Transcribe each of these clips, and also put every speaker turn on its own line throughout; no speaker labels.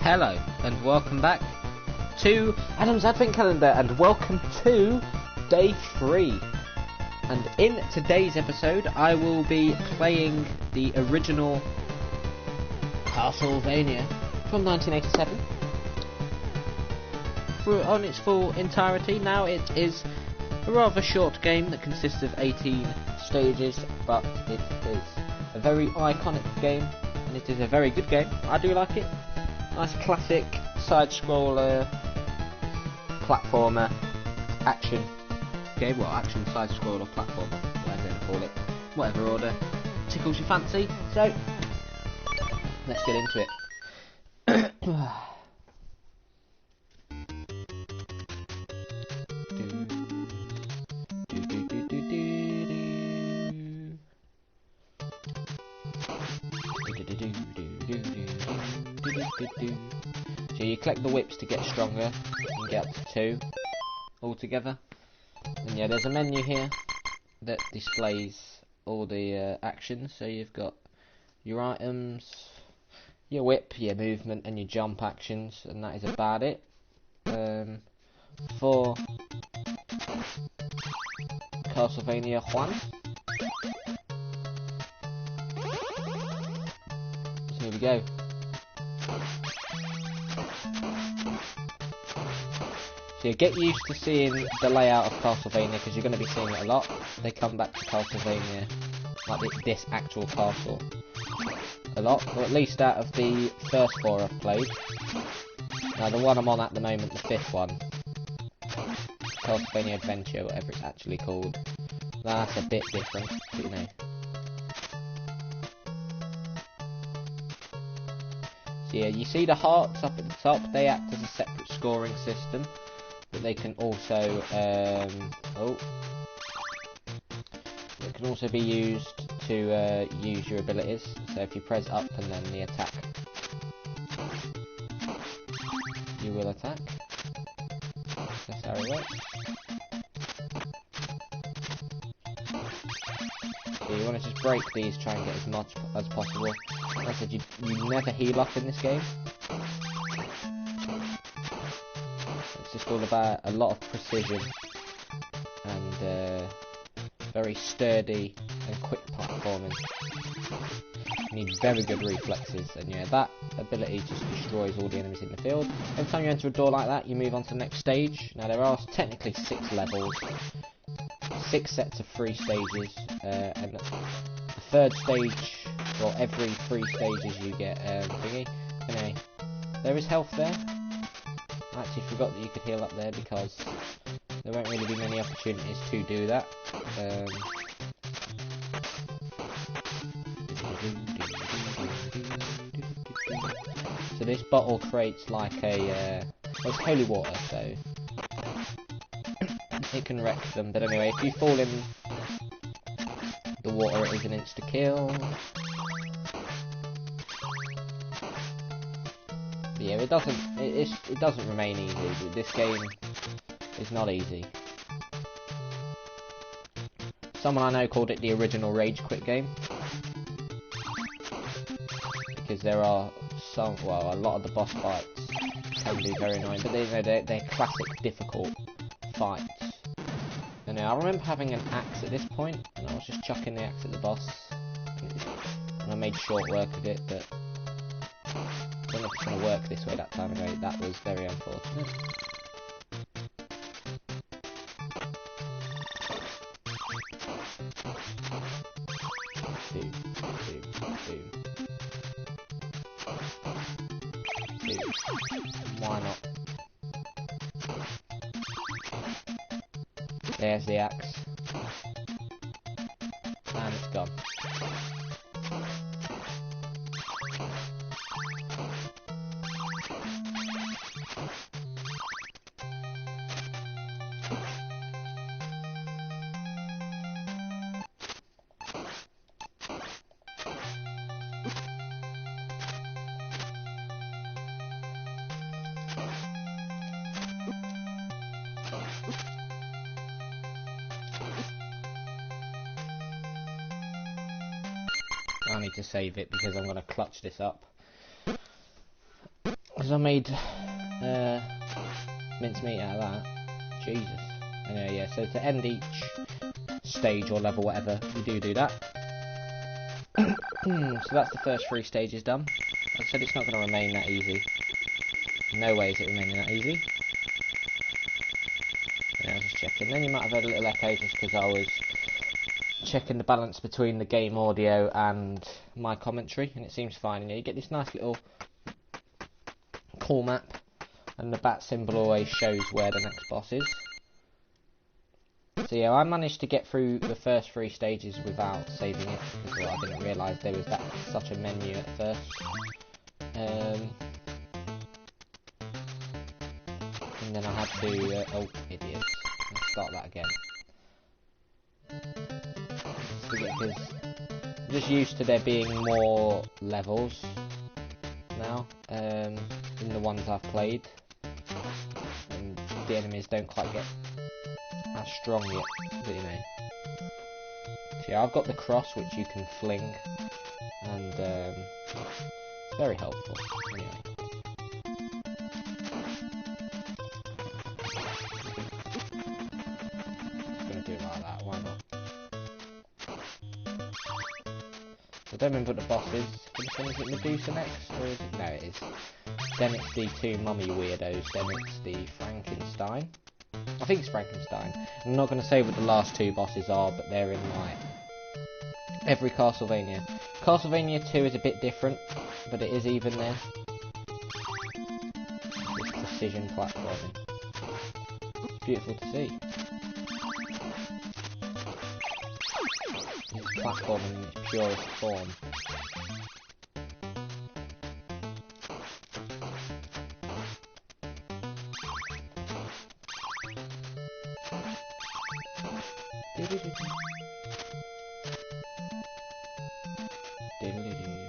Hello and welcome back to Adam's Advent Calendar and welcome to day 3. And in today's episode I will be playing the original Castlevania from 1987 on its full entirety. Now it is a rather short game that consists of 18 stages, but it is a very iconic game and it is a very good game. I do like it. Nice classic side-scroller, platformer, action game. Well, action side-scroller, platformer, whatever you want to call it. Whatever order tickles your fancy. So, let's get into it. So you collect the whips to get stronger. You can get up to 2 altogether. And yeah, there's a menu here that displays all the actions. So you've got your items, your whip, your movement, and your jump actions, and that is about it. For Castlevania 1. So here we go. So you get used to seeing the layout of Castlevania because you're going to be seeing it a lot. They come back to Castlevania, like this actual castle, a lot, or at least out of the first 4 I've played. Now the one I'm on at the moment, the 5th one, Castlevania Adventure, whatever it's actually called, that's a bit different, but you know. So yeah, you see the hearts up at the top, they act as a separate scoring system. But they can also it can also be used to use your abilities. So if you press up and then the attack, you will attack. That's how it works. So you want to just break these, try and get as much as possible. Like I said, you never heal up in this game. It's just all about a lot of precision and very sturdy and quick platforming. You need very good reflexes, and yeah, that ability just destroys all the enemies in the field. Every time you enter a door like that, you move on to the next stage. Now there are technically 6 levels, 6 sets of 3 stages, and the 3rd stage, well, every 3 stages you get thingy. Anyway, there is health there. I actually forgot that you could heal up there because there won't really be many opportunities to do that. So this bottle creates like a, well, it's holy water, so it can wreck them. But anyway, if you fall in the water, it is an insta-kill. Yeah, it doesn't remain easy. This game is not easy. Someone I know called it the original Rage Quit game because there are a lot of the boss fights can be very annoying, but they're classic difficult fights. And I remember having an axe at this point, and I was just chucking the axe at the boss, and I made short work of it, but I don't know if it's going to work this way that time. Anyway, that was very unfortunate. Boom, boom, boom. Boom. Why not? There's the axe. And it's gone. I need to save it because I'm going to clutch this up. because I made mincemeat out of that. Jesus. Anyway, yeah, so to end each stage or level, whatever, you do that. So that's the first 3 stages done. Like I said, it's not going to remain that easy. No way is it remaining that easy. Yeah, I was just checking. Then you might have heard a little echo just because I was checking the balance between the game audio and my commentary, and it seems fine. And you get this nice little call map, and the bat symbol always shows where the next boss is. So yeah, I managed to get through the first 3 stages without saving it, because I didn't realise there was such a menu at first. And then I had to, oh, idiots, let's start that again. Because I'm just used to there being more levels now, in the ones I've played, and the enemies don't quite get as strong yet, but you know. So yeah, I've got the cross which you can fling, and it's very helpful. Anyway. Just gonna do it like that, why not? I don't remember what the boss is. Which one is it, Medusa next? Or is it? No, it is. Then it's the 2 mummy weirdos, then it's the Frankenstein. I think it's Frankenstein. I'm not going to say what the last 2 bosses are, but they're in like every Castlevania. Castlevania 2 is a bit different, but it is even there. It's precision platforming. It's beautiful to see. It's platforming in its purest form.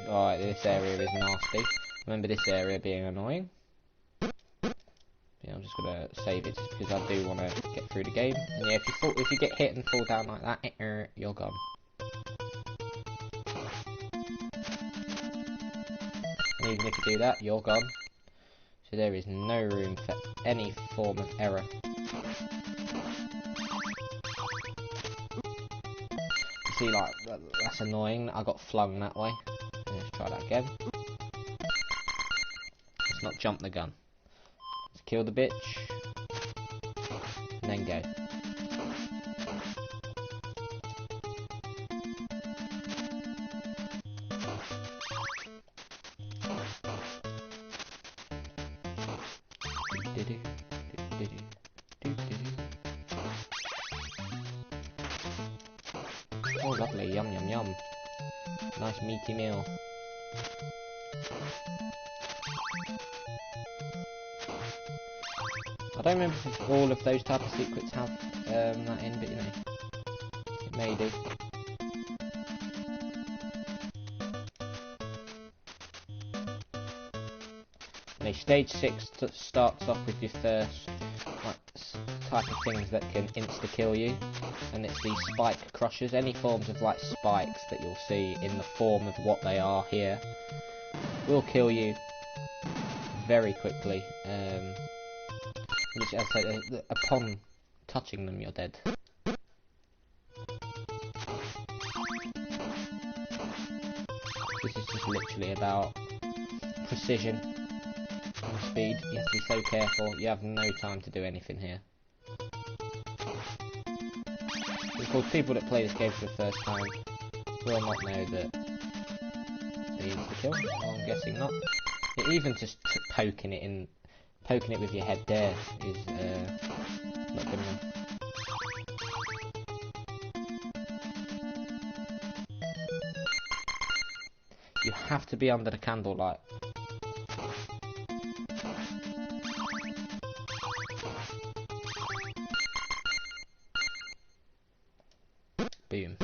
Alright, this area is nasty. Remember this area being annoying. Yeah, I'm just gonna save it just because I do want to get through the game. And yeah, if you get hit and fall down like that, you're gone. And even if you do that, you're gone. So there is no room for any form of error. You see, like, that's annoying. I got flung that way. Let's try that again. Let's not jump the gun. Let's kill the bitch. And then go. Oh, lovely. Yum, yum, yum. Nice meaty meal. I don't remember if all of those type of secrets have that in, but you know, it may do. Now, stage 6 starts off with your first type of things that can insta-kill you, and it's these spike crushers. Any forms of like spikes that you'll see in the form of what they are here will kill you very quickly. Which, as I say, upon touching them, you're dead. This is just literally about precision and speed. You have to be so careful. You have no time to do anything here. Of course, people that play this game for the first time will not know that it's the insta-kill. Well, I'm guessing not. Yeah, even just poking it with your head there is not good enough. You have to be under the candlelight. Boom.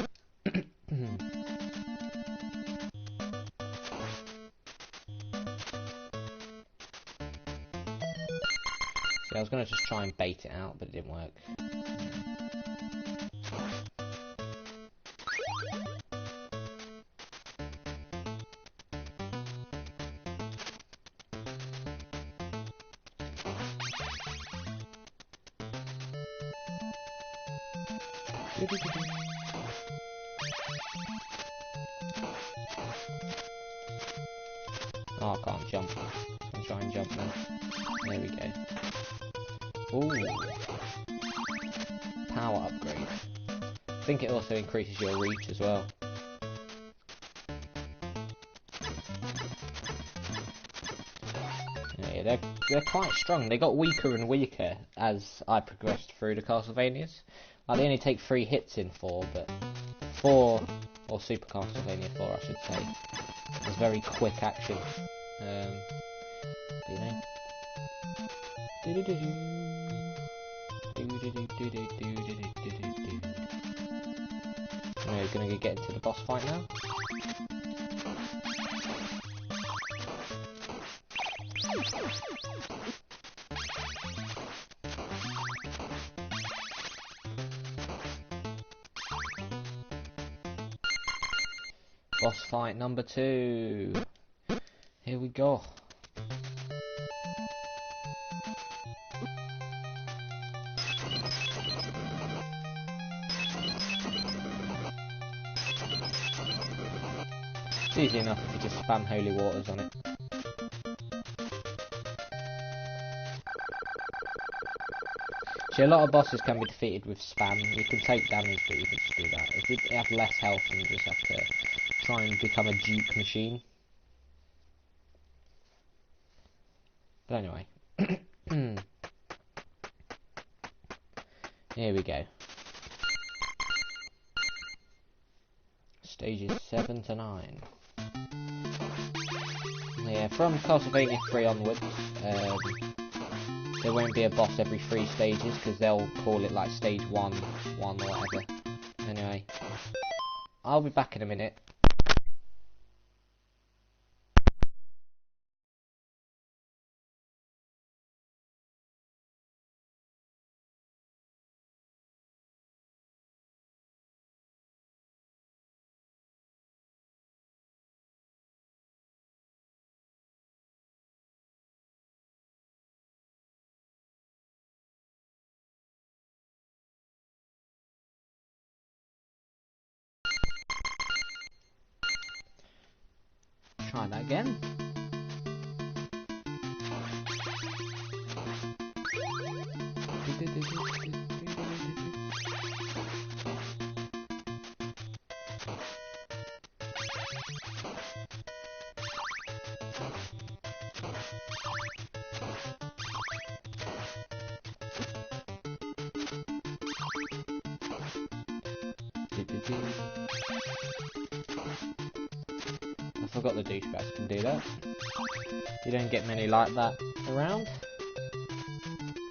See, I was going to just try and bait it out, but it didn't work. Oh, I can't jump. I'll try and jump now. There we go. Ooh. Power upgrade. I think it also increases your reach as well. Yeah, they're quite strong. They got weaker and weaker as I progressed through the Castlevanias. Like, they only take 3 hits in 4, but 4, or Super Castlevania 4 I should say, is very quick action. You know. We're gonna get into the boss fight now. Boss fight number 2. Here we go. It's easy enough if you just spam holy waters on it. See, a lot of bosses can be defeated with spam. You can take damage, but you can just do that. If you have less health, then you just have to try and become a juke machine. But anyway. Here we go. Stages 7 to 9. Yeah, from Castlevania 3 onwards, there won't be a boss every 3 stages, because they'll call it like stage 1 or whatever. Anyway, I'll be back in a minute. Try that again. I forgot the douchebags can do that. You don't get many like that around.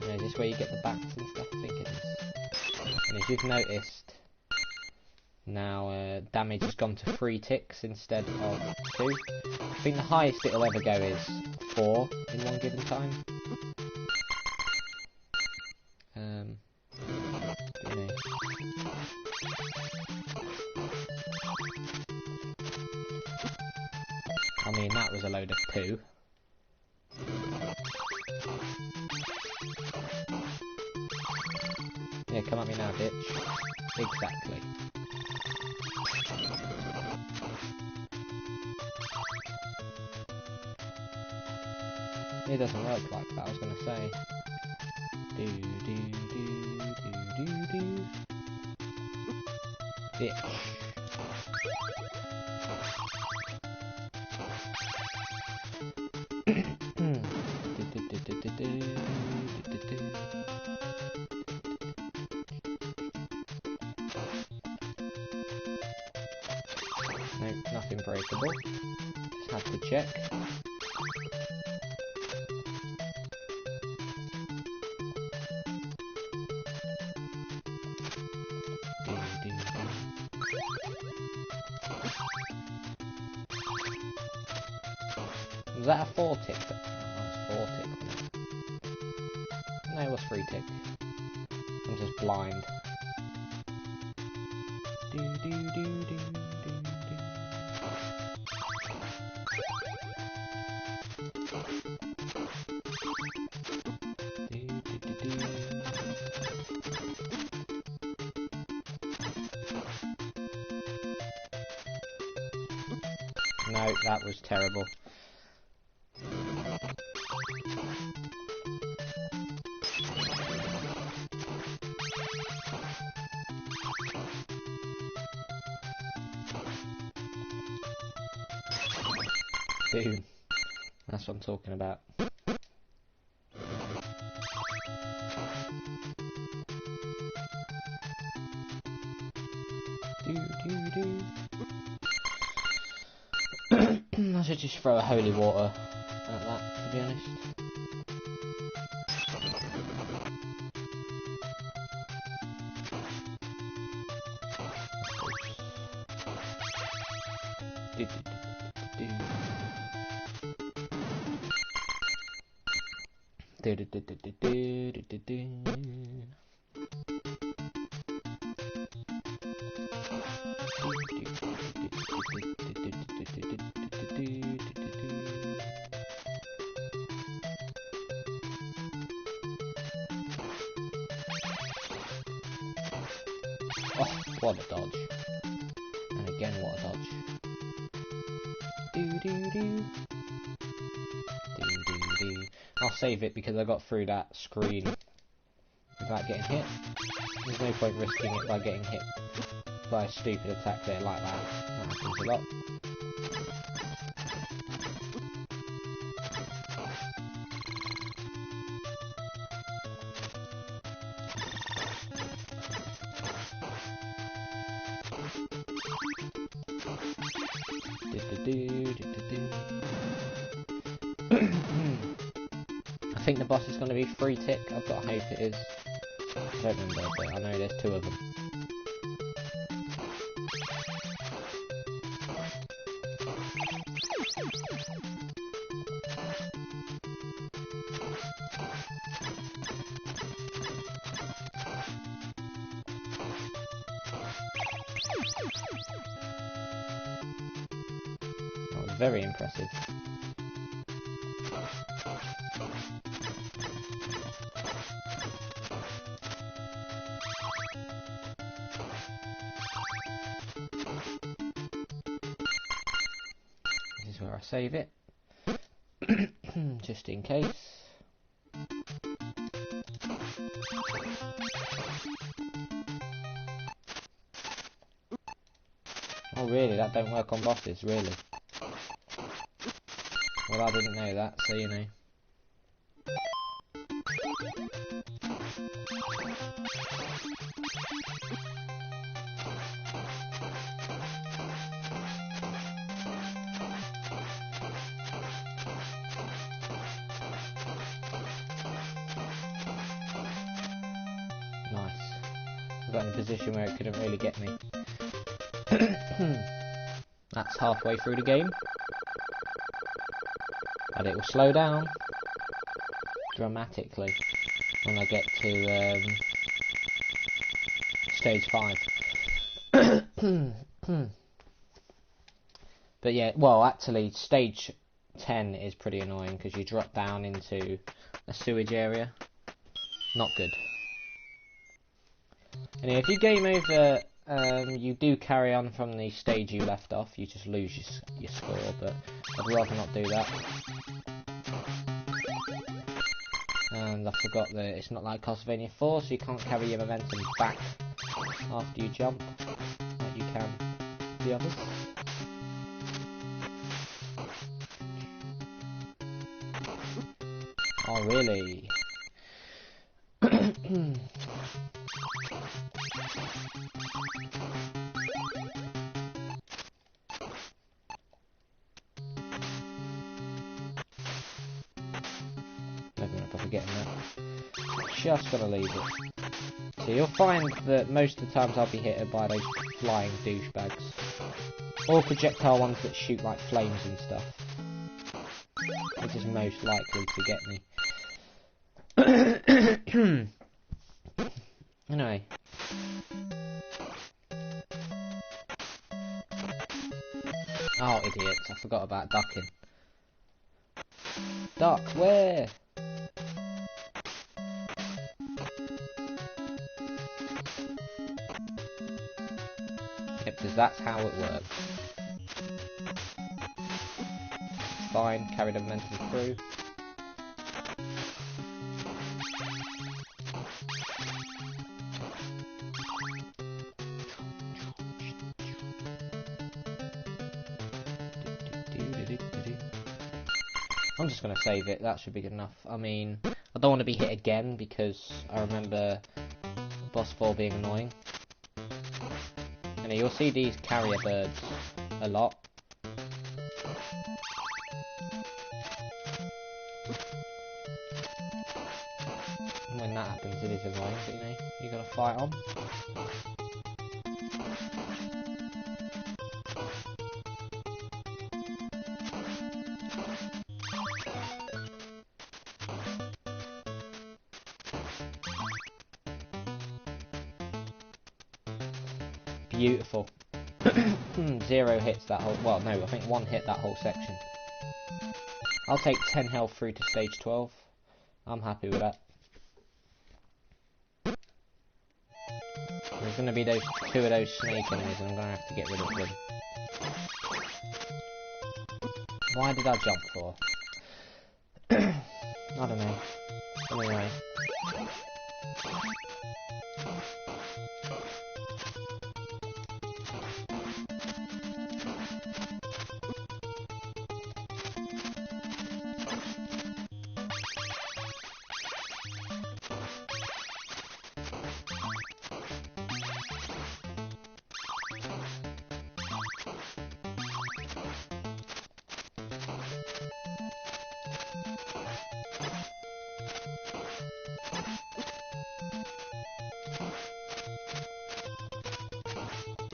Yeah, just where you get the bats and stuff, I think it is. And as you've noticed, now damage has gone to 3 ticks instead of 2. I think the highest it'll ever go is 4 in one given time. You know. I mean, that was a load of poo. Yeah, come at me now, bitch. Exactly. It doesn't work like that, I was gonna say. Do do do do do do. Bitch. Nope, nothing breakable. Just have to check. Was that a 4 tick? Oh, that was 4 tick. No, it was 3 tick. I'm just blind. Do do do do do do. No, that was terrible. Boom. That's what I'm talking about. I should just throw a holy water at that, to be honest. Oh, what a dodge. And again, what a dodge. I'll save it because I got through that screen without getting hit. There's no point risking it by getting hit by a stupid attack there like that. That happens a lot. I think the boss is going to be free tick. I've got hope it is. I don't remember, but I know there's 2 of them. That was very impressive. This is where I save it, just in case. Oh really, that don't work on bosses, really? Well, I didn't know that, so you know. Nice. I got in a position where it couldn't really get me. That's halfway through the game. And it will slow down dramatically when I get to stage 5. But yeah, well actually stage 10 is pretty annoying because you drop down into a sewage area. Not good. Anyway, if you game over, you do carry on from the stage you left off. You just lose your score, but I'd rather not do that. And I forgot that it's not like Castlevania 4, so you can't carry your momentum back after you jump, like you can the others. Oh really? Getting that. Just gonna leave it. So you'll find that most of the times I'll be hit by those flying douchebags. Or projectile ones that shoot like flames and stuff. Which is most likely to get me. Anyway. Oh, idiots. I forgot about ducking. Duck, where? Yep, because that's how it works. fine. Carry the momentum through. I'm just going to save it, that should be good enough. I mean, I don't want to be hit again because I remember boss 4 being annoying. And you'll see these carrier birds a lot. And when that happens it is annoying, but you know, you gotta fight on. Beautiful. 0 hits that whole, well no, I think 1 hit that whole section. I'll take 10 health through to stage 12. I'm happy with that. There's going to be those 2 of those snake enemies and I'm going to have to get rid of them. Why did I jump for? I don't know. Anyway.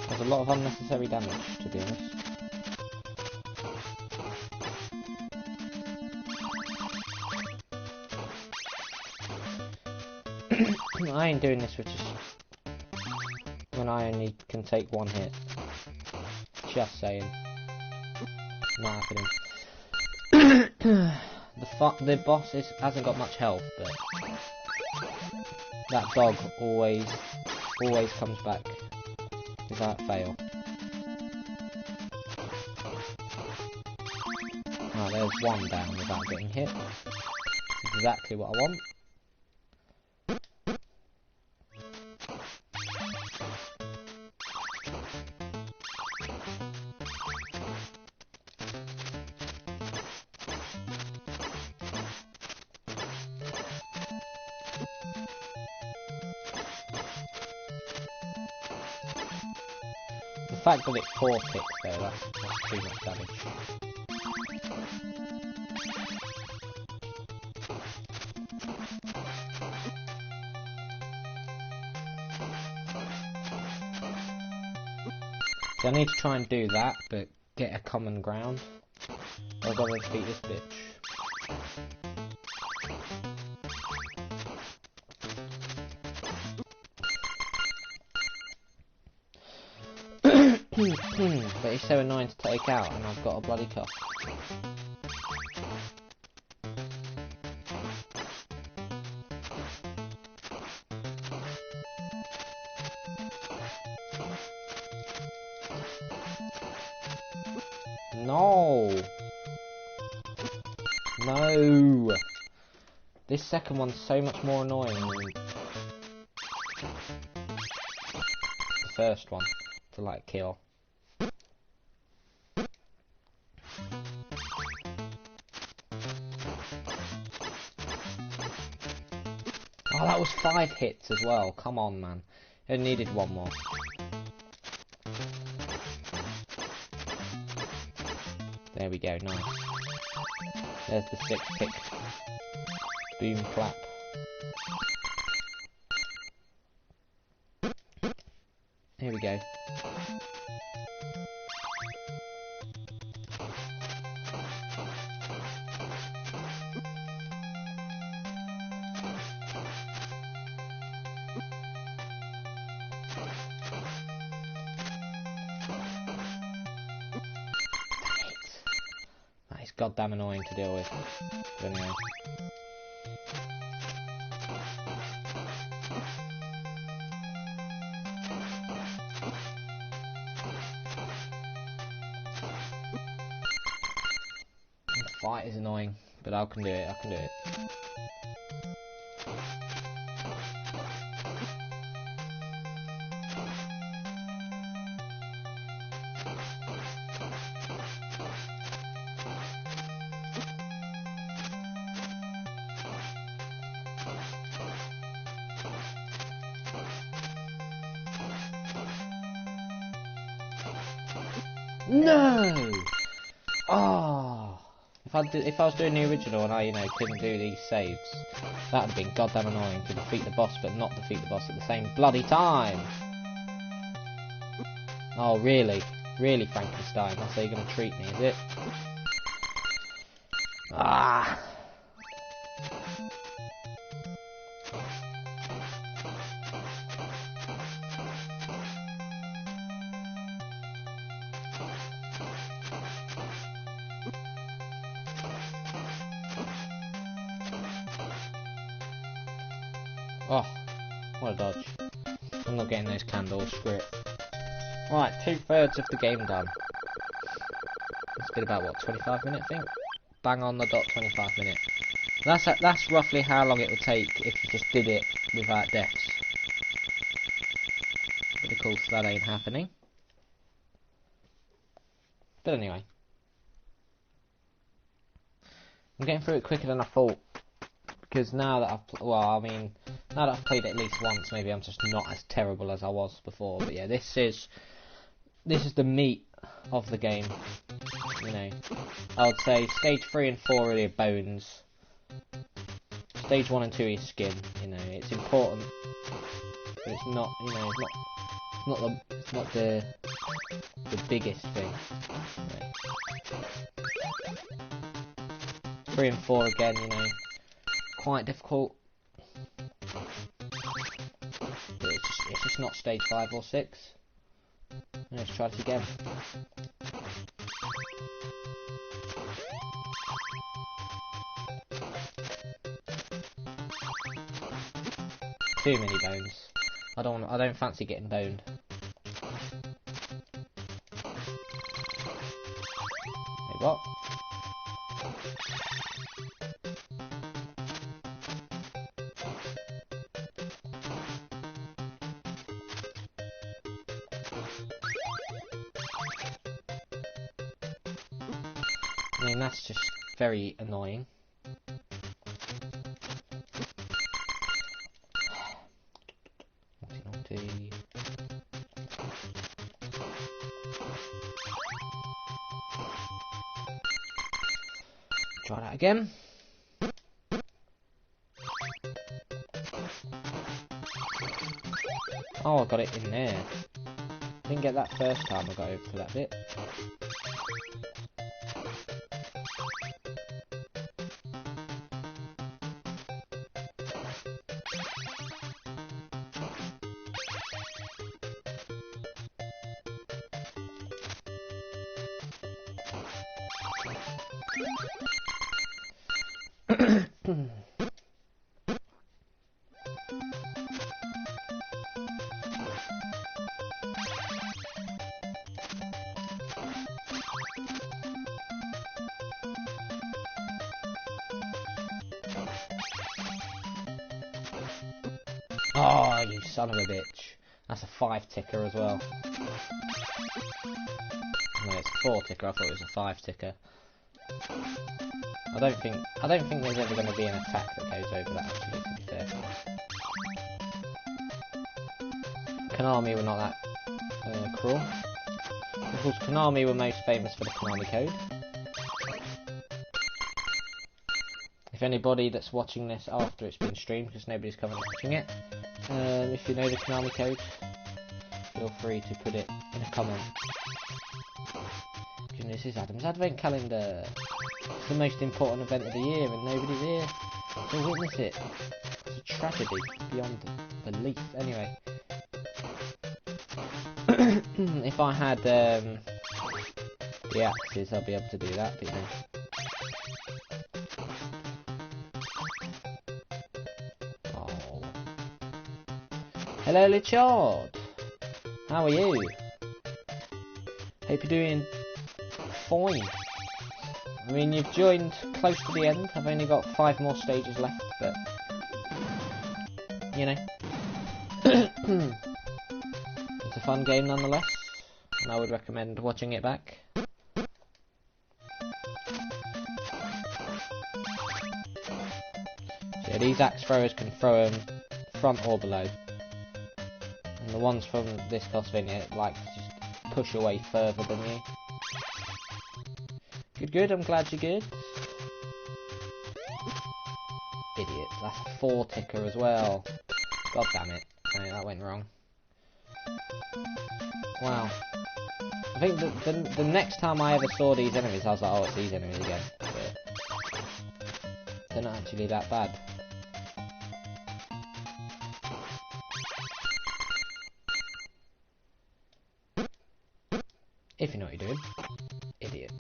There's a lot of unnecessary damage, to be honest. I ain't doing this with just when I only can take 1 hit. Just saying. Not happening. The boss hasn't got much health, but that dog always comes back without fail. Oh, there's 1 down without getting hit. That's exactly what I want. The fact that it 4 ticks though, that's too much damage. So I need to try and do that, but get a common ground. I've got to defeat this bitch. But he's so annoying to take out, and I've got a bloody cuff. No! No! This second one's so much more annoying than the first one to like kill. Oh, that was 5 hits as well. Come on, man. It needed 1 more. There we go, nice. There's the 6 tick. Boom clap. Here we go. Goddamn annoying to deal with. But anyway. is annoying, but I can do it, I can do it. No! Oh, if I was doing the original and I, you know, couldn't do these saves, that would have been goddamn annoying to defeat the boss but not defeat the boss at the same bloody time. Oh, really? Really, Frankenstein? That's how you're gonna treat me, is it? Ah! Oh, what a dodge. I'm not getting those candles, screw it. Right, 2/3 of the game done. It's been about, what, 25 minutes, I think? Bang on the dot, 25 minutes. That's roughly how long it would take if you just did it without deaths. But of course, that ain't happening. But anyway. I'm getting through it quicker than I thought. Because now that now that I've played it at least once, maybe I'm just not as terrible as I was before. But yeah, this is the meat of the game. You know, I would say stage 3 and 4 are your bones. Stage 1 and 2 is skin. You know, it's important, but it's not. You know, it's not the biggest thing. Right. 3 and 4 again. You know, quite difficult. But it's just not stage 5 or 6. Let's try this again. Too many bones. I don't fancy getting boned. Wait, what? I mean, that's just very annoying. Naughty. Try that again. Oh, I got it in there. Didn't get that first time I got over to that bit. Oh, you son of a bitch. That's a 5 ticker as well. No, it's a 4 ticker. I thought it was a 5 ticker. I don't think there's ever going to be an attack that goes over that, actually, to be fair. Konami were not that cruel. Of course, Konami were most famous for the Konami code. If anybody that's watching this after it's been streamed, because nobody's currently watching it, if you know the Konami code, feel free to put it in a comment. This is Adam's Advent Calendar. It's the most important event of the year and nobody's here to witness it. It's a tragedy beyond belief. Anyway. If I had the axes, I'll be able to do that, but you know. Oh. Hello, Richard. How are you? Hope you're doing fine. I mean, you've joined close to the end. I've only got 5 more stages left, but you know, it's a fun game nonetheless, and I would recommend watching it back. So yeah, these axe throwers can throw them front or below, and the ones from this Castlevania like to just push away further than you. Good, I'm glad you're good. Idiot, that's a 4 ticker as well. God damn it. No, that went wrong. Wow. I think the next time I ever saw these enemies, I was like, oh, it's these enemies again. But they're not actually that bad. If you know what you're doing. Idiot.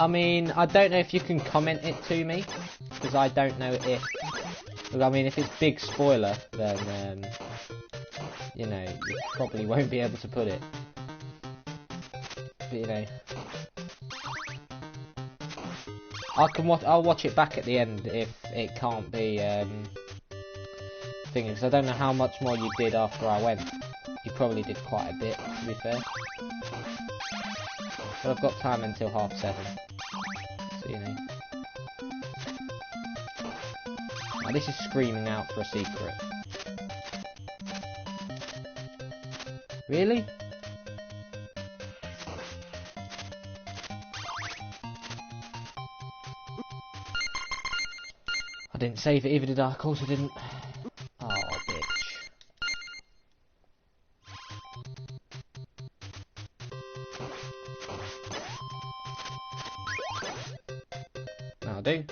I mean, I don't know if you can comment it to me, because I don't know if... I mean, if it's big spoiler, then, you know, you probably won't be able to put it. But, you know... I'll watch it back at the end if it can't be, thingy, because I don't know how much more you did after I went. You probably did quite a bit, to be fair. But I've got time until 7:30. So, you know. Now, this is screaming out for a secret. Really? I didn't save it either, did I? Of course I didn't. Oh, bitch. That'll do.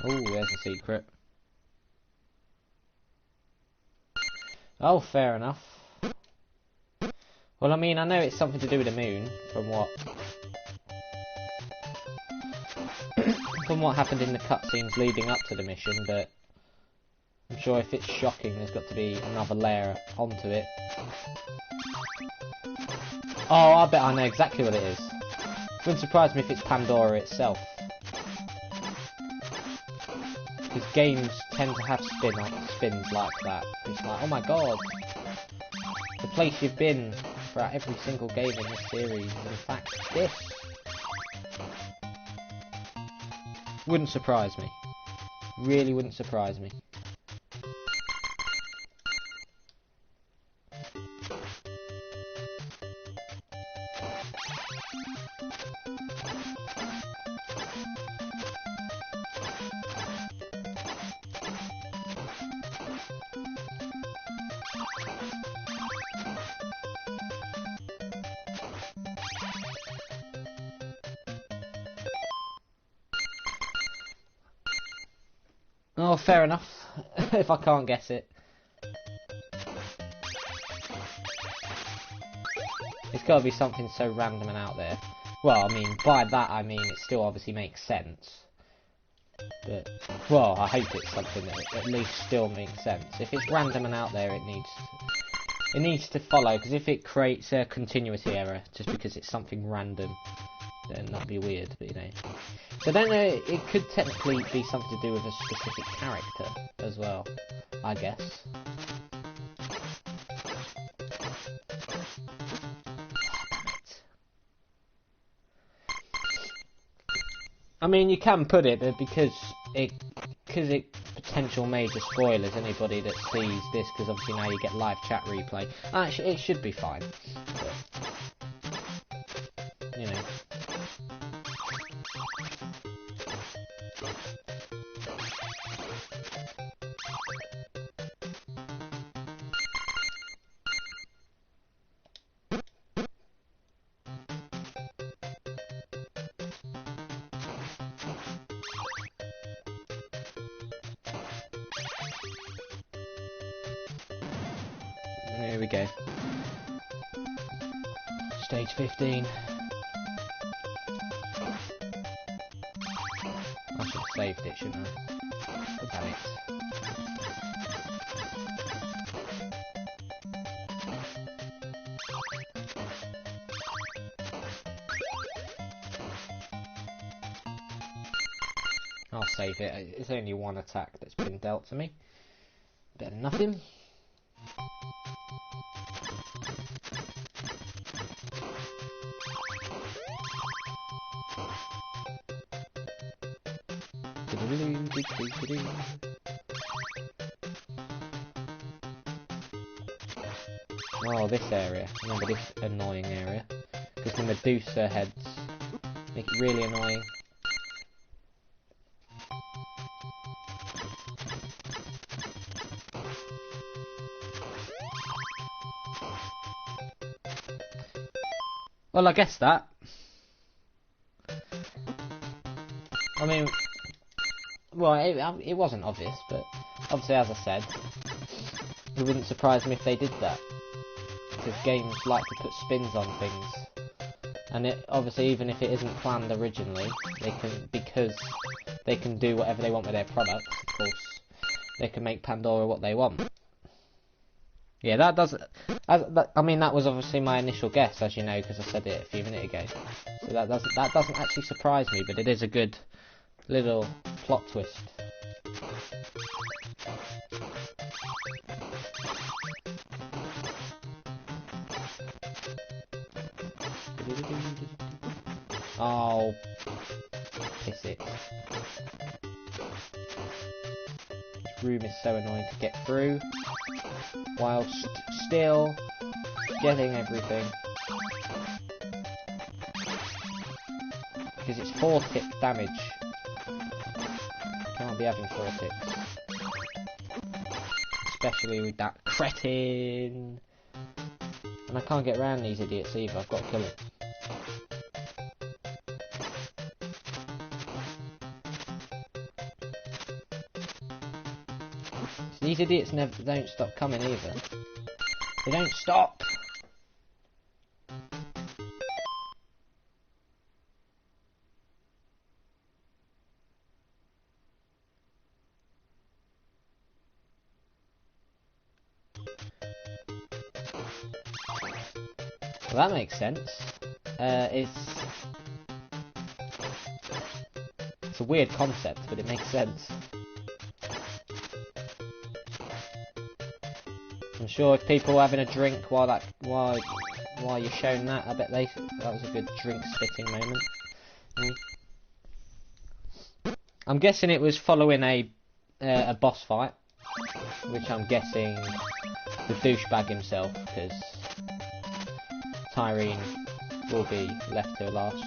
Oh, there's a secret. Oh, fair enough. Well, I mean, I know it's something to do with the moon, from what happened in the cutscenes leading up to the mission, but I'm sure if it's shocking, there's got to be another layer onto it. Oh, I bet I know exactly what it is. Wouldn't surprise me if it's Pandora itself. Because games tend to have spins like that. It's like, oh my god, the place you've been throughout every single game in this series is in fact this. Wouldn't surprise me. Really wouldn't surprise me. Oh, fair enough. If I can't guess it. It's got to be something so random and out there. Well, I mean, by that I mean it still obviously makes sense. But, well, I hope it's something that at least still makes sense. If it's random and out there, it needs to follow, because if it creates a continuity error just because it's something random, then that'd be weird, but you know. So I don't know, it could technically be something to do with a specific character as well, I guess. I mean, you can put it, but because it potential major spoilers, anybody that sees this, because obviously now you get live chat replay, actually it should be fine. But, you know. we go. Stage 15. I should have saved it, shouldn't I? Oh, damn it. I'll save it. It's only one attack that's been dealt to me. Better than nothing. Oh, this area. Remember this annoying area? Because the Medusa heads make it really annoying. Well, I guess that. I mean, well, it wasn't obvious, but obviously, as I said, it wouldn't surprise me if they did that. Because games like to put spins on things. And it, obviously, even if it isn't planned originally, they can, because they can do whatever they want with their products, of course, they can make Pandora what they want. Yeah, that doesn't... I mean, that was obviously my initial guess, as you know, because I said it a few minutes ago. So that doesn't actually surprise me, but it is a good little plot twist. Oh, piss it. This room is so annoying to get through, whilst still getting everything. Because it's 4 tick damage. Can't be having 4 ticks. Especially with that cretin. And I can't get around these idiots either, I've got to kill it. So these idiots don't stop coming either. They don't stop! Well, that makes sense. It's a weird concept, but it makes sense. I'm sure if people were having a drink while you're showing that, I bet that was a good drink spitting moment. I'm guessing it was following a boss fight, which I'm guessing the douchebag himself, because Tyrene will be left to last.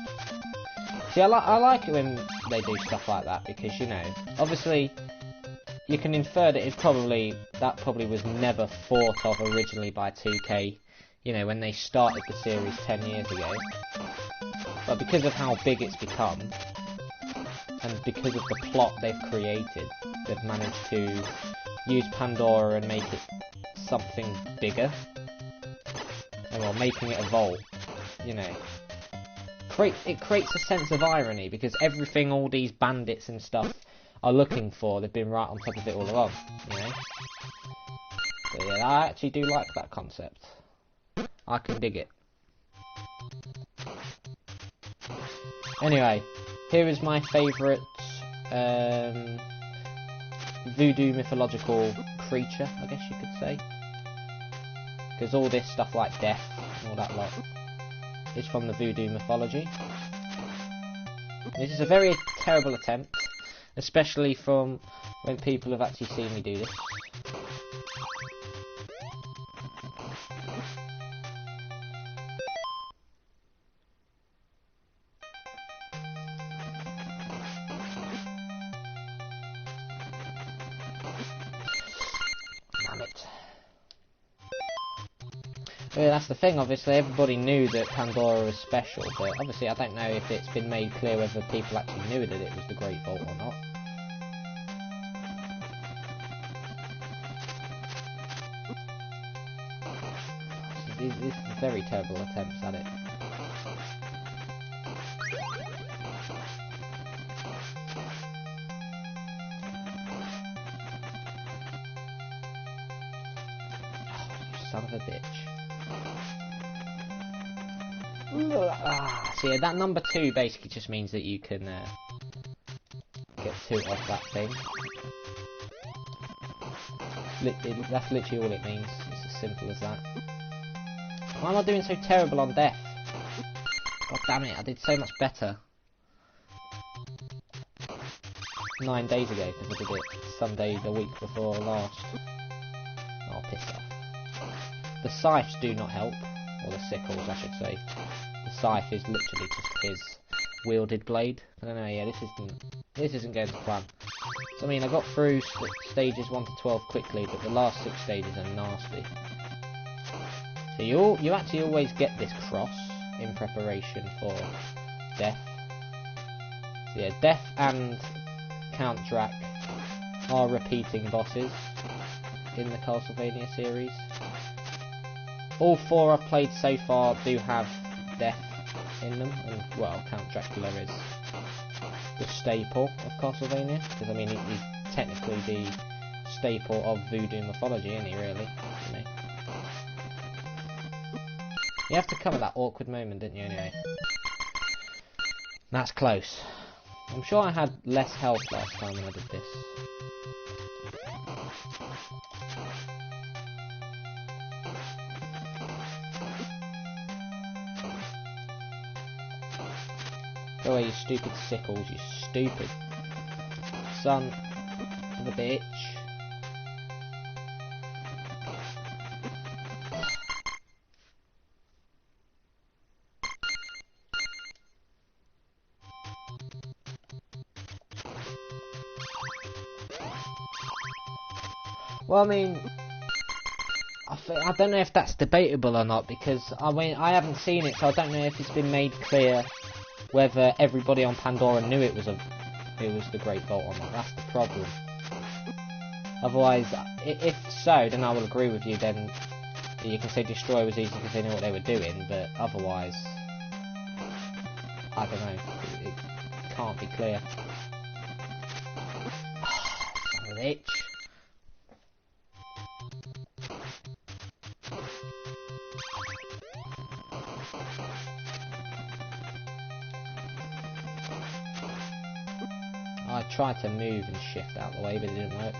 See, I like it when they do stuff like that, because, you know, obviously you can infer that that probably was never thought of originally by 2K, you know, when they started the series 10 years ago. But because of how big it's become, and because of the plot they've created, they've managed to use Pandora and make it something bigger. Well, making it evolve, you know. It creates a sense of irony, because everything all these bandits and stuff are looking for, they've been right on top of it all along, you know. So yeah, I actually do like that concept. I can dig it. Anyway, here is my favourite voodoo mythological creature, I guess you could say. Because all this stuff like death and all that lot is from the voodoo mythology. This is a very terrible attempt, especially from when people have actually seen me do this. Yeah, that's the thing, obviously everybody knew that Pandora was special, but obviously I don't know if it's been made clear whether people actually knew that it was the Great Vault or not. is very terrible attempts at it. Son of a bitch. So yeah, that number 2 basically just means that you can get 2 off that thing. That's literally all it means. It's as simple as that. Why am I doing so terrible on death? God damn it, I did so much better 9 days ago, because I did it Sunday the week before last. Oh, piss off. The scythes do not help, or the sickles I should say. The scythe is literally just his wielded blade. I don't know, yeah, this isn't going to plan. So I mean, I got through stages 1 to 12 quickly, but the last 6 stages are nasty. So you actually always get this cross in preparation for death. So yeah, death and Count Drac are repeating bosses in the Castlevania series. All 4 I've played so far do have death in them, and well, Count Dracula is the staple of Castlevania, because I mean he's technically the staple of voodoo mythology, isn't he, really? You know? You have to come at that awkward moment, didn't you, anyway? That's close. I'm sure I had less health last time when I did this. Go away, you stupid sickles, you stupid son of a bitch. Well, I mean, I don't know if that's debatable or not, because I mean I haven't seen it, so I don't know if it's been made clear whether everybody on Pandora knew it was the Great Vault or not. That's the problem. Otherwise, if so, then I will agree with you. Then you can say Destroy was easy because they knew what they were doing, but otherwise, I don't know. It can't be clear. Son of a bitch. I tried to move and shift out of the way, but it didn't work.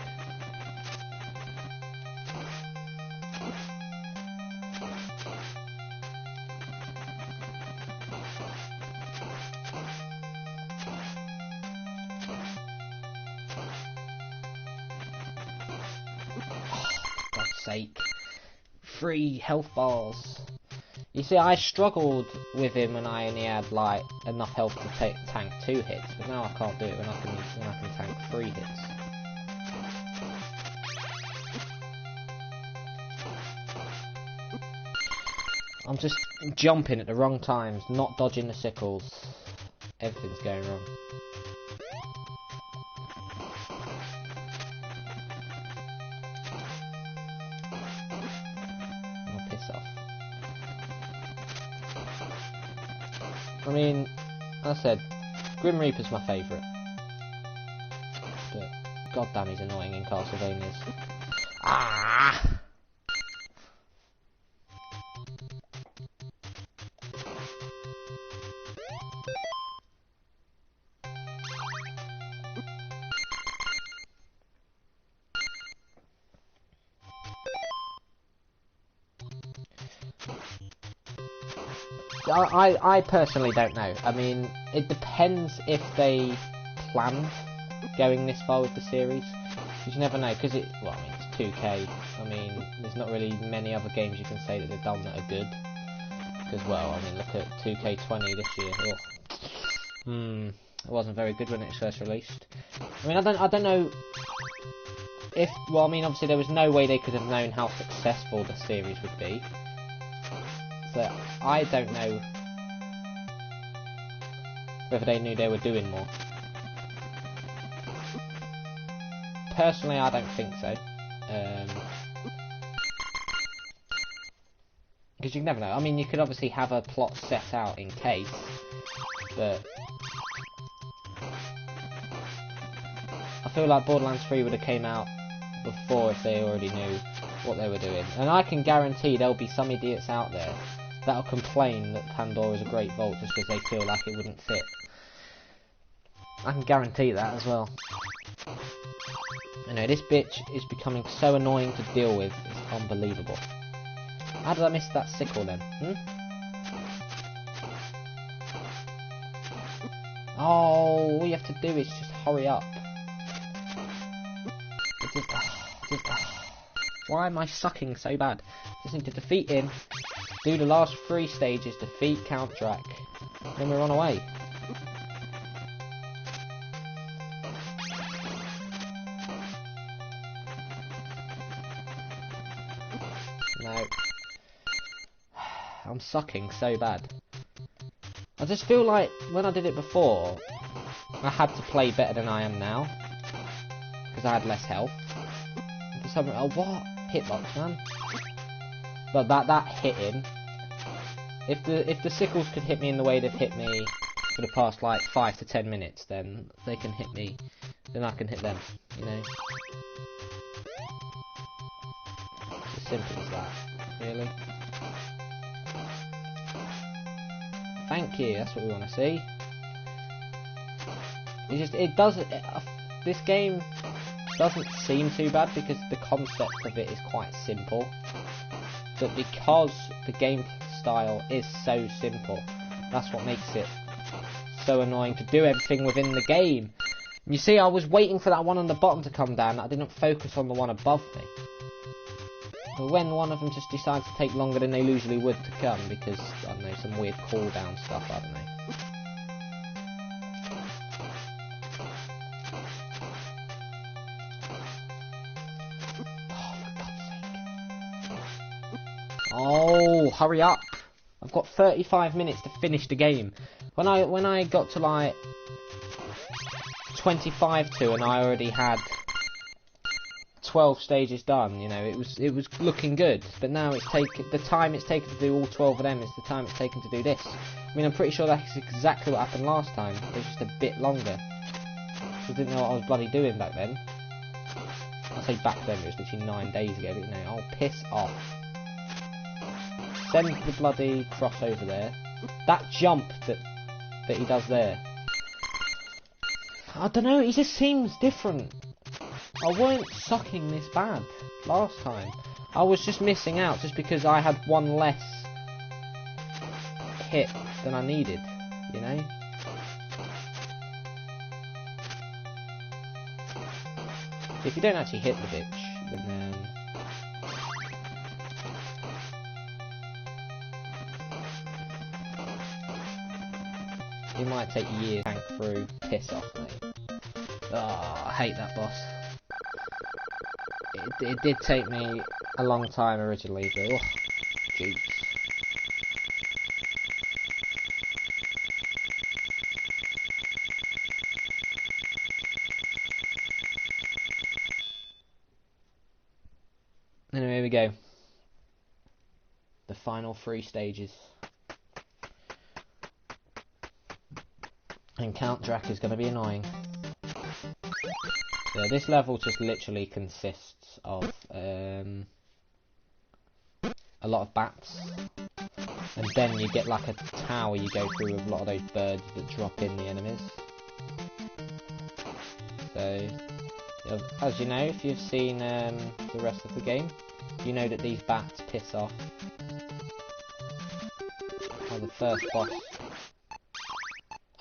Oh, for God's sake. 3 health bars. You see, I struggled with him when I only had like enough health to tank 2 hits, but now I can't do it when I can tank 3 hits. I'm just jumping at the wrong times, not dodging the sickles. Everything's going wrong. Oh, piss off. I mean, as I said, Grim Reaper's my favourite. But goddamn, he's annoying in Castlevanias. Ah! I personally don't know. I mean, it depends if they planned going this far with the series. You never know, because well, I mean, it's 2K. I mean, there's not really many other games you can say that they've done that are good. Because, well, I mean, look at 2K20 this year. Oh. It wasn't very good when it was first released. I mean, I don't know if, well, I mean, obviously there was no way they could have known how successful the series would be. So I don't know whether they knew they were doing more. Personally, I don't think so. Because you never know. I mean, you could obviously have a plot set out in case, but I feel like Borderlands 3 would have came out before if they already knew what they were doing. And I can guarantee there'll be some idiots out there that'll complain that Pandora's a great vault just because they feel like it wouldn't fit. I can guarantee that as well. You know, this bitch is becoming so annoying to deal with, it's unbelievable. How did I miss that sickle then? Oh, all you have to do is just hurry up. Why am I sucking so bad? Just need to defeat him, do the last 3 stages, defeat Count Drac, then we're on our way. No. I'm sucking so bad. I just feel like when I did it before, I had to play better than I am now. Because I had less health. For some reason, oh what? Hitbox, man. But that hit him. If the sickles could hit me in the way they've hit me for the past like 5 to 10 minutes, then they can hit me. Then I can hit them, you know? It's as simple as that. Really? Thank you, that's what we want to see. This game doesn't seem too bad because the concept of it is quite simple. But because the game style is so simple, that's what makes it so annoying to do everything within the game. You see, I was waiting for that one on the bottom to come down, I didn't focus on the one above me. But when one of them just decides to take longer than they usually would to come, because, I don't know, some weird cooldown stuff, I don't know. Oh, for God's sake. Oh, hurry up! I've got 35 minutes to finish the game. When I got to, like, 25 to, and I already had 12 stages done, you know, it was looking good, but now the time it's taken to do all 12 of them is the time it's taken to do this. I mean, I'm pretty sure that's exactly what happened last time, it was just a bit longer. I didn't know what I was bloody doing back then. I say back then, it was literally 9 days ago, but you know, oh, piss off. Send the bloody cross over there. That jump that he does there. I don't know, he just seems different. I weren't sucking this bad last time. I was just missing out just because I had one less hit than I needed, you know? If you don't actually hit the bitch, then it might take years to tank through. Piss off, mate. Oh, I hate that boss. It did take me a long time originally, but oh, jeez. Anyway, here we go. The final 3 stages. And Count Drac is going to be annoying. Yeah, this level just literally consists of a lot of bats, and then you get like a tower you go through with a lot of those birds that drop in the enemies. So, as you know, if you've seen the rest of the game, you know that these bats piss off. Are the first boss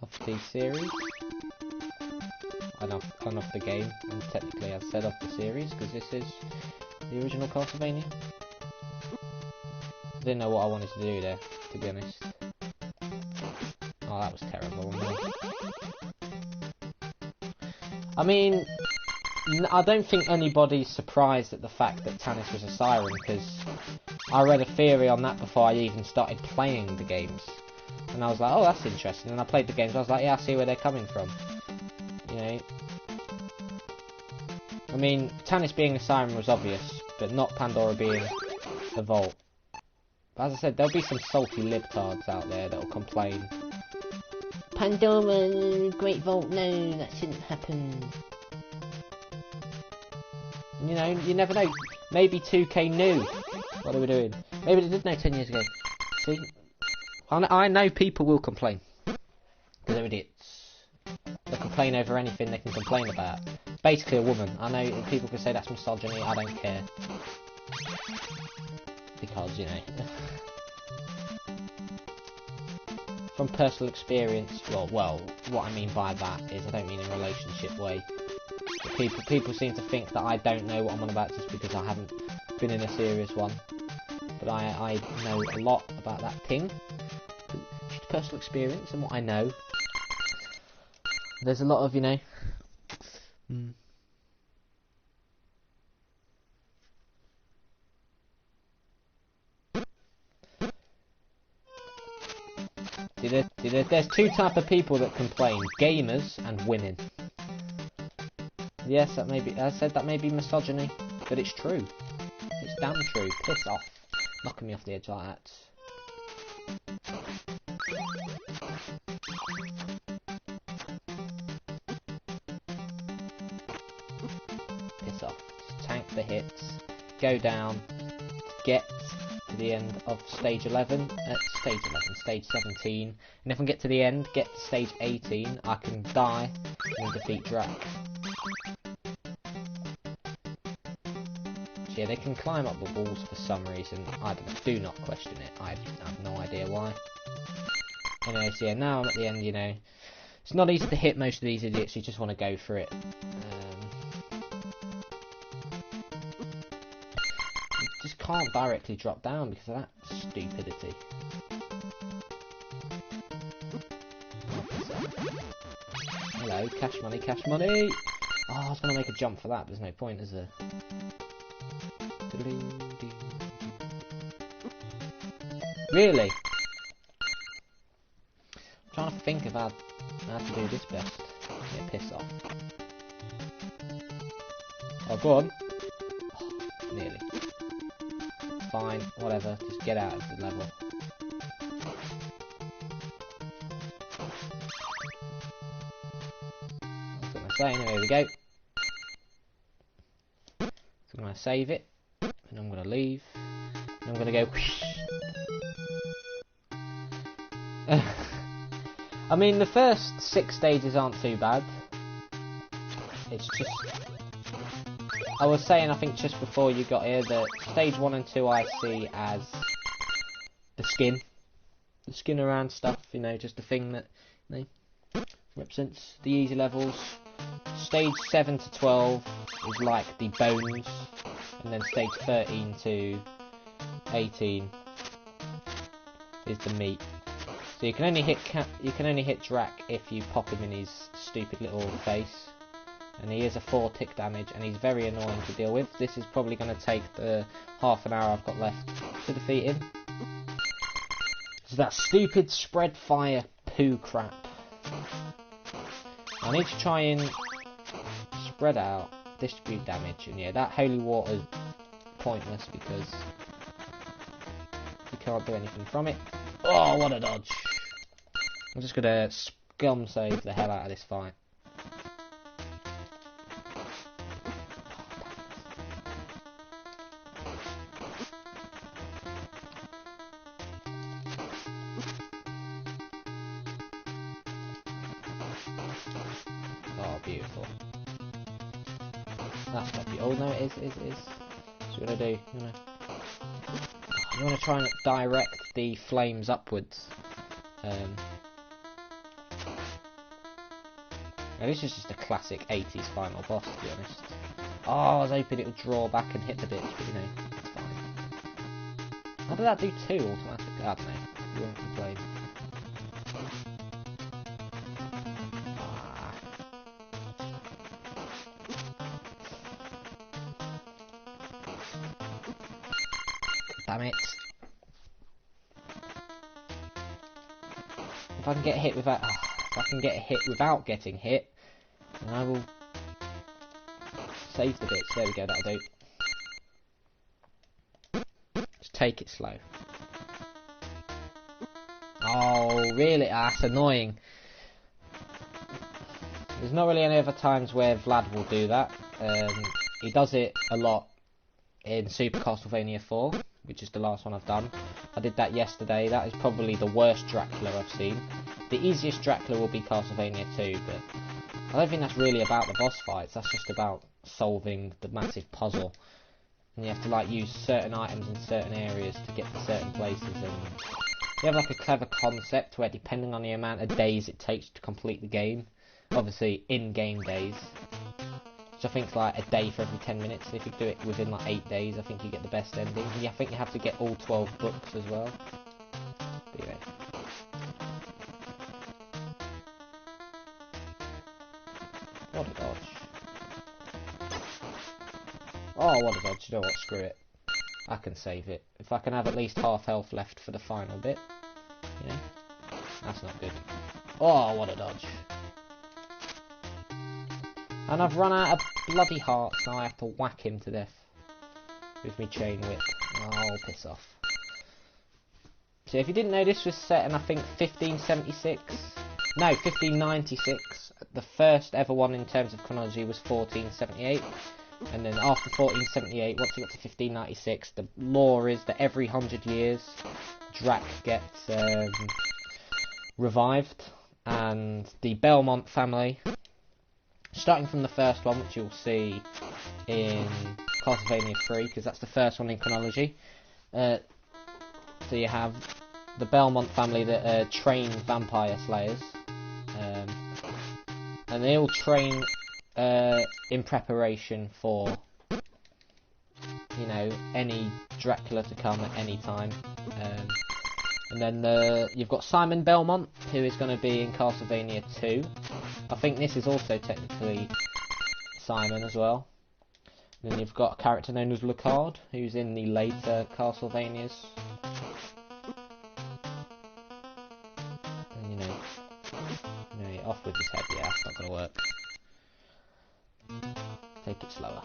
of the series. And of the game, and technically I've said of the series, because this is the original Castlevania. I didn't know what I wanted to do there, to be honest. Oh, that was terrible, wasn't it? I mean, I don't think anybody's surprised at the fact that Tannis was a siren, because I read a theory on that before I even started playing the games. And I was like, oh, that's interesting, and I played the games, and I was like, yeah, I see where they're coming from. You know, I mean, Tannis being a siren was obvious, but not Pandora being a vault. But as I said, there'll be some salty libtards out there that'll complain. Pandora, Great Vault, no, that shouldn't happen. You know, you never know. Maybe 2K knew what they were doing. Maybe they did know 10 years ago. See? I know people will complain. Because they're idiots. They'll complain over anything they can complain about. Basically a woman. I know people can say that's misogyny, I don't care. Because, you know. From personal experience, well, what I mean by that is I don't mean in a relationship way. People seem to think that I don't know what I'm on about just because I haven't been in a serious one. But I know a lot about that thing. Just personal experience and what I know. There's a lot of, you know... There's two types of people that complain. Gamers and women. Yes, that may be... I said that may be misogyny, but it's true. It's damn true. Piss off. Knocking me off the edge like that. Piss off. Just tank the hits. Go down. Get to the end of stage 11. Stage 17. And if I get to the end, get to stage 18, I can die and defeat Drac. Yeah, they can climb up the walls for some reason. I do not question it. I have no idea why. Anyway, so yeah, now I'm at the end, you know. It's not easy to hit most of these idiots, you just want to go for it. You just can't directly drop down because of that stupidity. Hello, cash money, cash money! Oh, I was going to make a jump for that, but there's no point, is there? Really? I'm trying to think of how to do this best. Yeah, piss off. Oh, go on. Oh, nearly. Fine, whatever. Just get out of the level. That's what I'm saying. There we go. So I'm going to save it. And I'm going to leave. And I'm going to go... I mean, the first 6 stages aren't too bad. It's just... I was saying, I think just before you got here, that stage 1 and 2 I see as the skin. The skin around stuff, you know, just the thing that, you know, represents the easy levels. Stage 7 to 12 is like the bones. And then stage 13 to 18 is the meat. So you can only hit Drac if you pop him in his stupid little face. And he is a 4 tick damage, and he's very annoying to deal with. This is probably going to take the half an hour I've got left to defeat him. So that stupid spread fire poo crap. I need to try and spread out, distribute damage, and yeah, that holy water is pointless because you can't do anything from it. Oh, what a dodge! I'm just gonna scum save the hell out of this fight. Oh, beautiful. That's not beautiful. Oh no, it is. What you wanna do? You wanna try and direct the flames upwards. Now this is just a classic 80s final boss, to be honest. Oh, I was hoping it would draw back and hit the bitch, but you know, it's fine. How did that do 2 automatically? I don't know. You won't complain. Damn it. If I can get hit without... if I can get hit without getting hit, then I will save the bits. There we go, that'll do. Just take it slow. Oh, really? Ah, that's annoying. There's not really any other times where Vlad will do that. He does it a lot in Super Castlevania 4, which is the last one I've done. I did that yesterday. That is probably the worst Dracula I've seen. The easiest Dracula will be Castlevania 2, but I don't think that's really about the boss fights. That's just about solving the massive puzzle. And you have to like use certain items in certain areas to get to certain places, and you have like a clever concept where depending on the amount of days it takes to complete the game, obviously in-game days, which I think is like a day for every 10 minutes, and if you do it within like 8 days, I think you get the best ending. And I think you have to get all 12 books as well. But anyway. What a dodge. Oh, what a dodge. You know what, screw it. I can save it. If I can have at least half health left for the final bit. You know? That's not good. Oh, what a dodge. And I've run out of bloody hearts, now I have to whack him to death with me chain whip. Oh, piss off. So if you didn't know, this was set in, I think, 1576. No, 1596. The first ever one in terms of chronology was 1478. And then after 1478, once it got to 1596, the law is that every 100 years, Drac gets revived. And the Belmont family, starting from the first one, which you'll see in Castlevania 3, because that's the first one in chronology. So you have the Belmont family that are trained vampire slayers. And they all train in preparation for, you know, any Dracula to come at any time. And then you've got Simon Belmont, who is going to be in Castlevania 2. I think this is also technically Simon as well. And then you've got a character known as Lucard, who's in the later Castlevanias. And, you know, off with his head. Yeah, that's not going to work. Take it slower.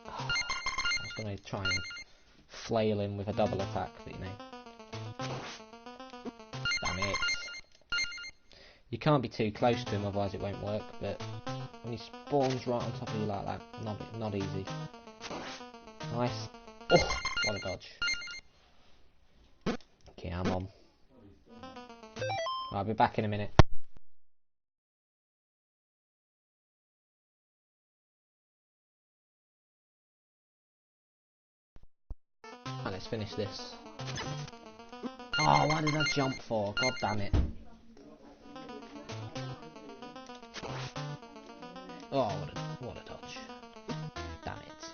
I was going to try and flail him with a double attack, but you know. Damn it. You can't be too close to him, otherwise it won't work, but when he spawns right on top of you like that, not easy. Nice. Oh, what a dodge. Okay, I'm on. I'll be back in a minute. Right, let's finish this. Oh, why did I jump for? God damn it. Oh, what a dodge. Damn it.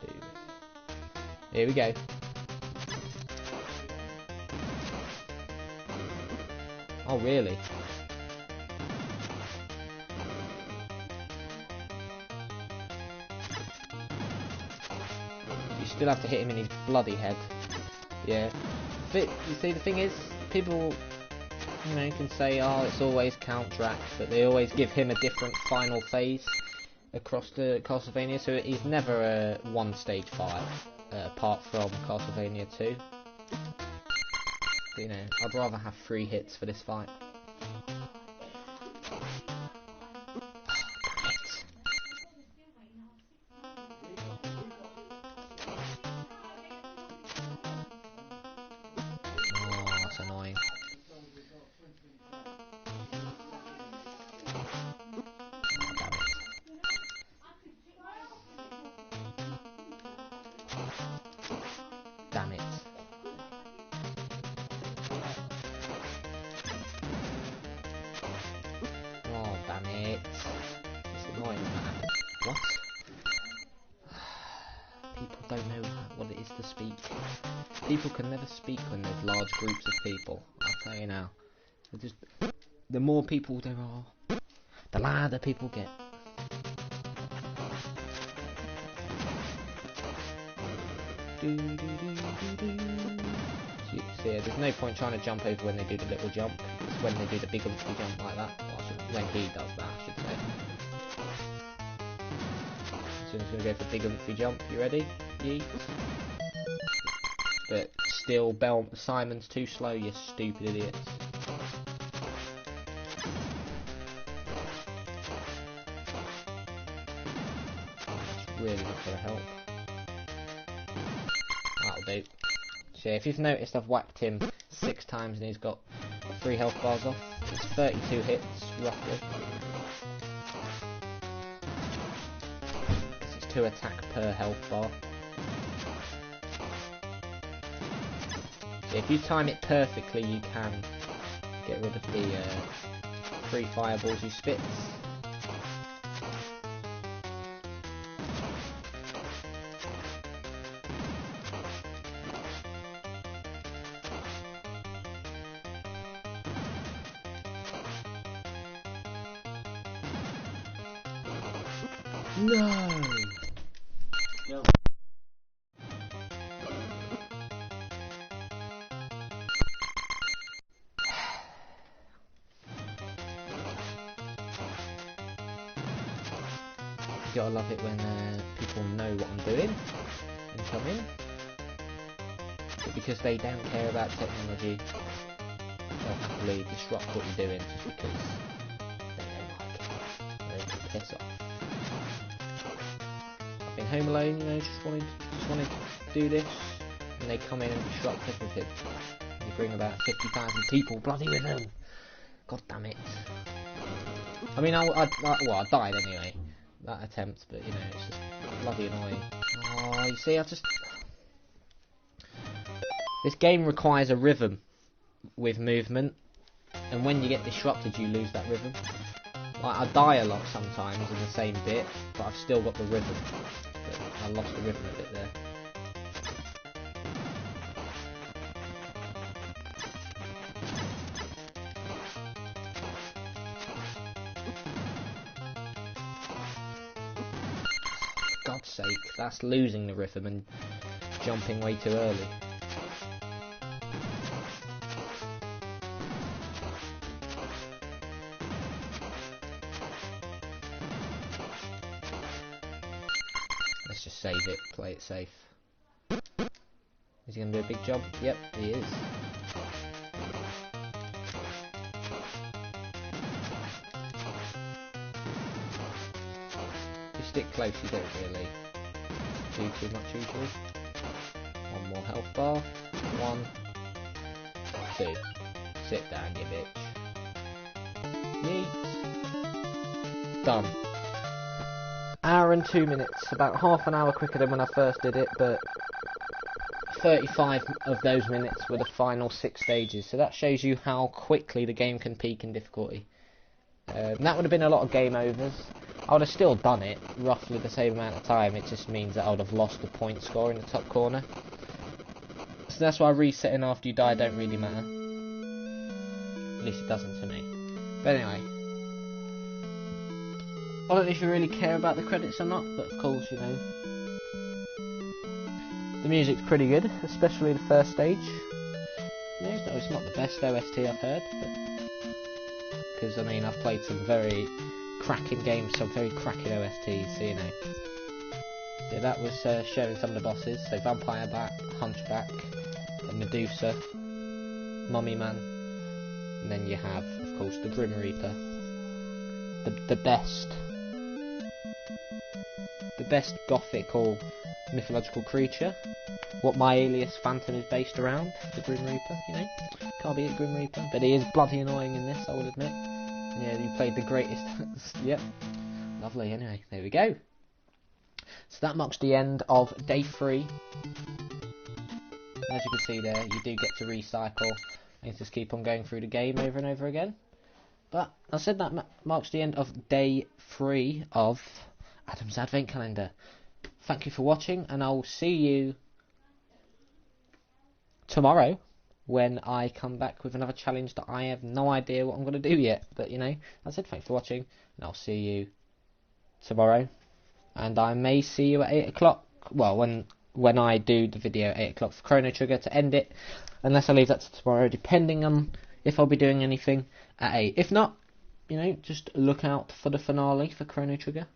Boom. Here we go. Oh, really? You still have to hit him in his bloody head. Yeah. But, you see, the thing is, people, you know, can say, oh, it's always Count Drac, but they always give him a different final phase across the Castlevania, so he's never a one-stage fight, apart from Castlevania 2. But, you know, I'd rather have 3 hits for this fight. Annoying. Damn it. Oh, damn it. It's annoying when that happens. What? People don't know what it is to speak. People can never speak when there's large groups of people. I'll tell you now. The more people there are, the louder people get. So yeah, there's no point trying to jump over when they do the little jump. It's when they do the big umpty jump like that. When he does that, I should say. So I'm just going to go for big umpty jump. You ready? Yeet. But Still, Simon's too slow, you stupid idiots. That's really not going to help. That'll do. So if you've noticed, I've whacked him 6 times and he's got 3 health bars off. It's 32 hits, roughly. It's 2 attack per health bar. So if you time it perfectly, you can get rid of the 3 fireballs he spits. No! No. You gotta love it when people know what I'm doing and come in. But because they don't care about technology, they'll happily disrupt what you're doing just because they don't like it. They can piss off. I've been home alone, you know, just wanted to do this, and they come in and disrupt everything. And they bring about 50,000 people bloody with them. God damn it. I mean, well, I died anyway. That attempt, but you know, it's just bloody annoying. Oh, you see, this game requires a rhythm with movement, and when you get disrupted, you lose that rhythm. Like, I die a lot sometimes in the same bit, but I've still got the rhythm. But I lost the rhythm a bit there. For God's sake, that's losing the rhythm and jumping way too early. Let's just save it, play it safe. Is he going to do a big jump? Yep, he is. If you stick close, you don't really do too much usually. 1 more health bar. 1, 2. Sit down, you bitch. Yeet. Done. Hour and 2 minutes, about half an hour quicker than when I first did it, but 35 of those minutes were the final 6 stages, so that shows you how quickly the game can peak in difficulty. That would have been a lot of game overs. I would have still done it, roughly the same amount of time, it just means that I would have lost the point score in the top corner. So that's why resetting after you die don't really matter. At least it doesn't to me. But anyway. I don't know if you really care about the credits or not, but of course, you know. The music's pretty good, especially the first stage. Yeah, it's not the best OST I've heard, because I mean I've played some very cracking games, some very cracking OSTs, so you know. Yeah, that was showing some of the bosses, so Vampire Bat, Hunchback, Medusa, Mummy Man, and then you have, of course, the Grim Reaper, the best gothic or mythological creature. What my alias Phantom is based around, the Grim Reaper, you know. Can't beat a Grim Reaper, but he is bloody annoying in this, I will admit. Yeah, you played the greatest. Yep, lovely. Anyway, there we go. So that marks the end of day 3. As you can see there, you do get to recycle and just keep on going through the game over and over again. But I said that marks the end of day 3 of Adam's Advent Calendar. Thank you for watching, and I'll see you tomorrow when I come back with another challenge that I have no idea what I'm going to do yet. But, you know, I said thanks for watching, and I'll see you tomorrow. And I may see you at 8 o'clock. Well, when I do the video at 8 o'clock for Chrono Trigger to end it. Unless I leave that to tomorrow, depending on if I'll be doing anything at 8. If not, you know, just look out for the finale for Chrono Trigger.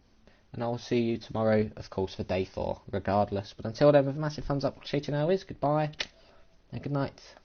And I'll see you tomorrow, of course, for day 4, regardless. But until then, with a massive thumbs up, shooting hours. Goodbye. and good night.